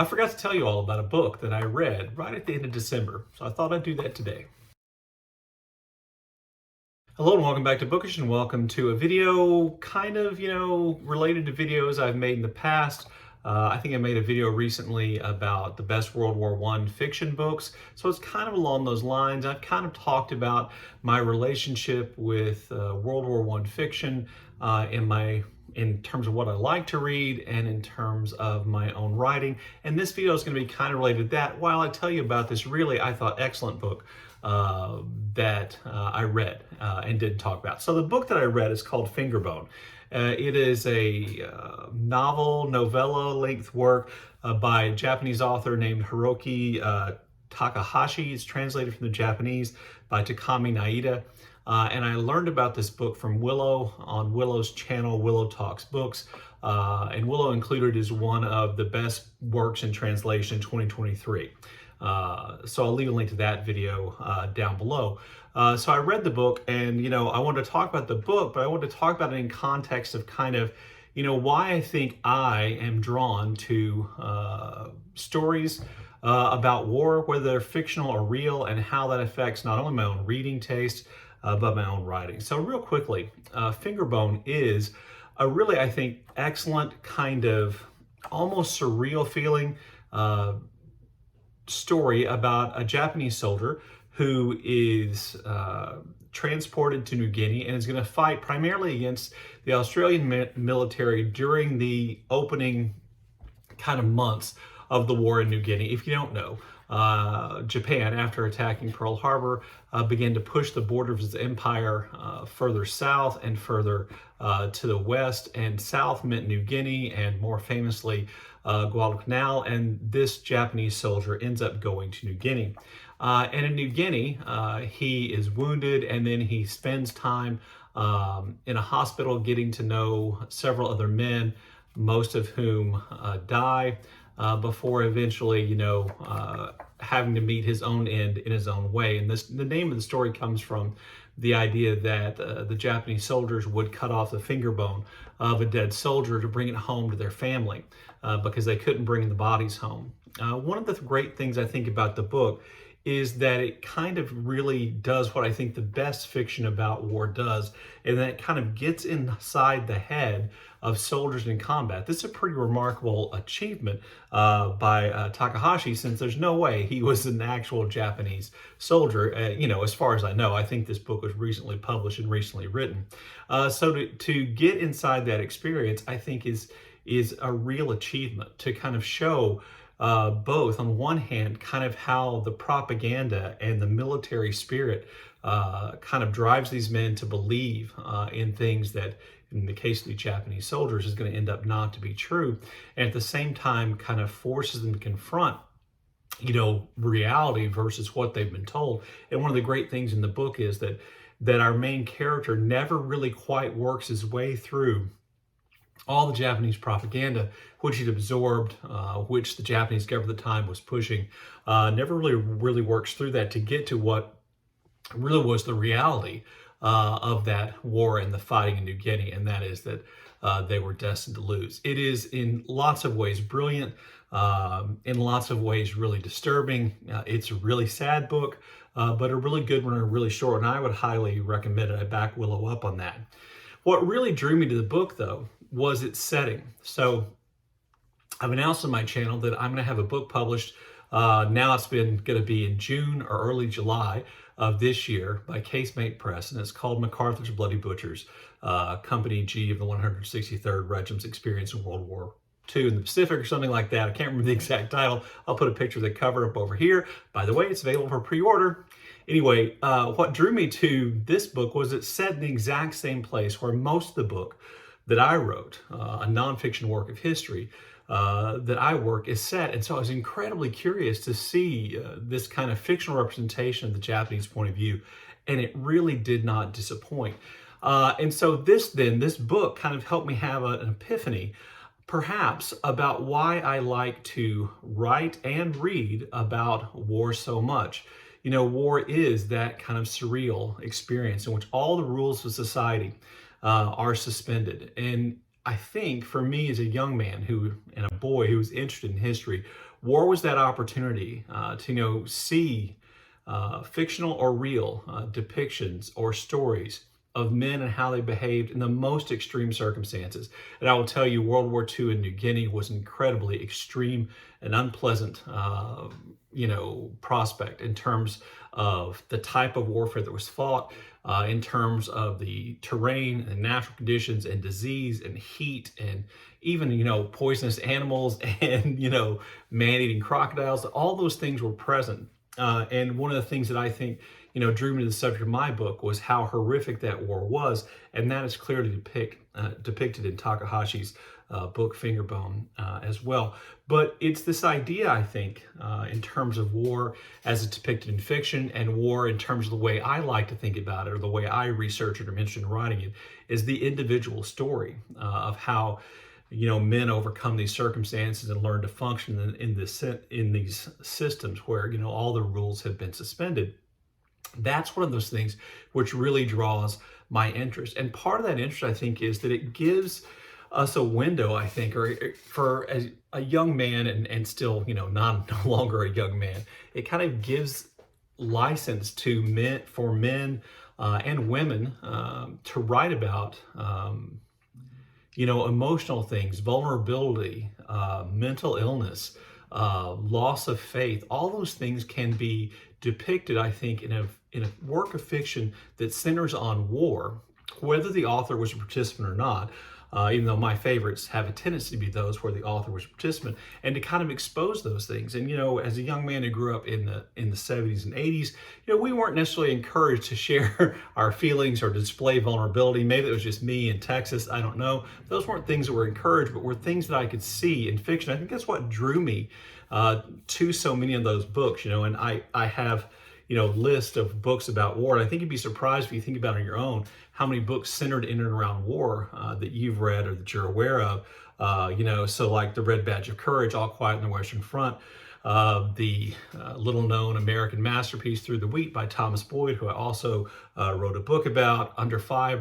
I forgot to tell you all about a book that I read right at the end of December, so I thought I'd do that today. Hello and welcome back to Bookish, and welcome to a video kind of, related to videos I've made in the past. I think I made a video recently about the best World War I fiction books, so it's kind of along those lines. I've kind of talked about my relationship with World War I fiction in terms of what I like to read and in terms of my own writing. And this video is going to be kind of related to that while I tell you about this really, I thought, excellent book that I read and did talk about. So the book that I read is called Fingerbone. It is a novella length work by a Japanese author named Hiroki Takahashi. It's translated from the Japanese by Takami Nieda. And I learned about this book from Willow on Willow's channel, Willow Talks Books. And Willow included as one of the best works in translation 2023. So I'll leave a link to that video down below. So I read the book, and I wanted to talk about the book, but I wanted to talk about it in context of kind of why I think I am drawn to stories about war, whether they're fictional or real, and how that affects not only my own reading taste but my own writing. So real quickly, Fingerbone is a really, I think, excellent kind of almost surreal feeling story about a Japanese soldier who is transported to New Guinea and is going to fight primarily against the Australian military during the opening kind of months of the war in New Guinea. If you don't know, Japan, after attacking Pearl Harbor, began to push the border of its empire further south and further to the west, and south meant New Guinea and more famously Guadalcanal, and this Japanese soldier ends up going to New Guinea. And in New Guinea, he is wounded, and then he spends time in a hospital getting to know several other men, most of whom die before eventually, having to meet his own end in his own way. And the name of the story comes from the idea that the Japanese soldiers would cut off the finger bone of a dead soldier to bring it home to their family because they couldn't bring the bodies home. One of the great things I think about the book is that it kind of really does what I think the best fiction about war does, and that it kind of gets inside the head of soldiers in combat. This is a pretty remarkable achievement by Takahashi, since there's no way he was an actual Japanese soldier, as far as I know. I think this book was recently published and recently written. So to get inside that experience, I think is a real achievement, to kind of show both, on one hand, kind of how the propaganda and the military spirit kind of drives these men to believe in things that, in the case of the Japanese soldiers, is going to end up not to be true, and at the same time kind of forces them to confront reality versus what they've been told. And one of the great things in the book is that our main character never really quite works his way through all the Japanese propaganda, which he'd absorbed, which the Japanese government at the time was pushing, never really works through that to get to what really was the reality of that war and the fighting in New Guinea, and that is that they were destined to lose. It is in lots of ways brilliant, in lots of ways really disturbing. It's a really sad book, but a really good one and really short, and I would highly recommend it. I back Willow up on that. What really drew me to the book, though, was its setting. So I've announced on my channel that I'm going to have a book published. Now it's going to be in June or early July of this year by Casemate Press, and it's called MacArthur's Bloody Butchers, Company G of the 163rd Regiment's Experience in World War II in the Pacific, or something like that. I can't remember the exact title. I'll put a picture of the cover up over here. By the way, it's available for pre-order. Anyway, what drew me to this book was it's set in the exact same place where most of the book that I wrote, a nonfiction work of history that I work, is set. And so I was incredibly curious to see this kind of fictional representation of the Japanese point of view, and it really did not disappoint. And so this book kind of helped me have an epiphany, perhaps, about why I like to write and read about war so much. War is that kind of surreal experience in which all the rules of society are suspended. And I think for me as a young man and a boy who was interested in history, war was that opportunity to, see fictional or real depictions or stories of men and how they behaved in the most extreme circumstances. And I will tell you, World War II in New Guinea was incredibly extreme and unpleasant, prospect in terms of the type of warfare that was fought, in terms of the terrain and natural conditions and disease and heat and even, poisonous animals and, man-eating crocodiles. All those things were present. And one of the things that I think, drew me to the subject of my book was how horrific that war was. And that is clearly depicted in Takahashi's book, Fingerbone, as well. But it's this idea, I think, in terms of war as it's depicted in fiction, and war in terms of the way I like to think about it, or the way I research it or am interested in writing it, is the individual story of how men overcome these circumstances and learn to function in these systems where, all the rules have been suspended. That's one of those things which really draws my interest. And part of that interest, I think, is that it gives us a window, I think, or for a young man and still, no longer a young man, it kind of gives license to men and women to write about emotional things, vulnerability, mental illness, loss of faith. All those things can be depicted, I think, in a work of fiction that centers on war, whether the author was a participant or not. Even though my favorites have a tendency to be those where the author was a participant, and to kind of expose those things. And as a young man who grew up in the 70s and 80s, we weren't necessarily encouraged to share our feelings or display vulnerability. Maybe it was just me in Texas, I don't know. Those weren't things that were encouraged, but were things that I could see in fiction. I think that's what drew me to so many of those books. And I have list of books about war. And I think you'd be surprised if you think about it on your own, how many books centered in and around war that you've read or that you're aware of. So like The Red Badge of Courage, All Quiet on the Western Front, the little-known American masterpiece Through the Wheat by Thomas Boyd, who I also wrote a book about, Under Fire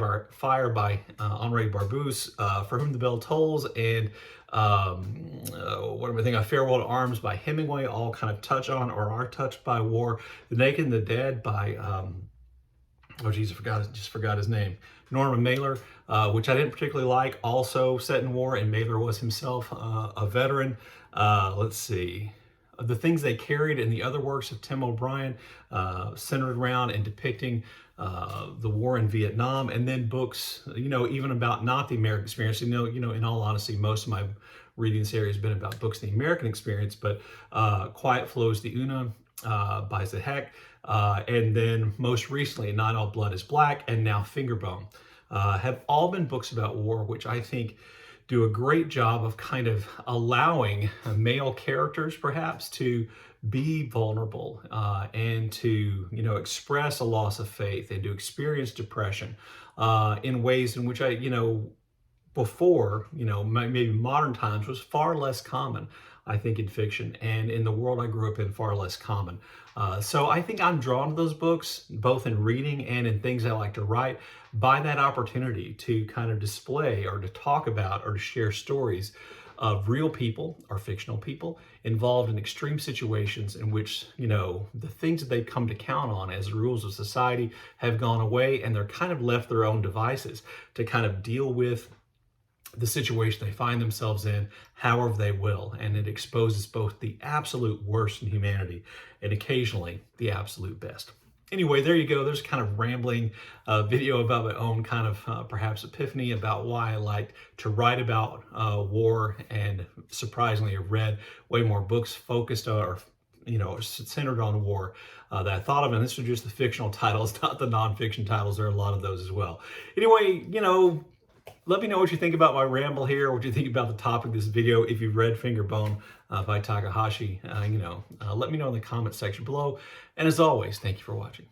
by Henri Barbusse, For Whom the Bell Tolls, and what am I thinking? A Farewell to Arms by Hemingway, all kind of touch on or are touched by war. The Naked and the Dead by, just forgot his name. Norman Mailer, which I didn't particularly like, also set in war, and Mailer was himself a veteran. Let's see. The Things They Carried and the other works of Tim O'Brien, centered around and depicting the war in Vietnam, and then books, even about not the American experience. In all honesty, most of my reading this area has been about books in the American experience, but Quiet Flows the Una by Zahek, and then most recently, Not All Blood is Black, and now Fingerbone, have all been books about war, which I think do a great job of kind of allowing male characters perhaps to be vulnerable and to express a loss of faith and to experience depression in ways in which I before maybe modern times was far less common, I think, in fiction, and in the world I grew up in, far less common. So I think I'm drawn to those books, both in reading and in things I like to write, by that opportunity to kind of display or to talk about or to share stories of real people or fictional people involved in extreme situations in which, the things that they've come to count on as the rules of society have gone away, and they're kind of left their own devices to kind of deal with the situation they find themselves in, however they will. And it exposes both the absolute worst in humanity and occasionally the absolute best. Anyway, there you go. There's kind of rambling video about my own kind of perhaps epiphany about why I like to write about war, and surprisingly have read way more books focused or centered on war that I thought of. And this was just the fictional titles, not the nonfiction titles. There are a lot of those as well. Anyway, let me know what you think about my ramble here, what you think about the topic of this video. If you've read Fingerbone by Takahashi, let me know in the comment section below. And as always, thank you for watching.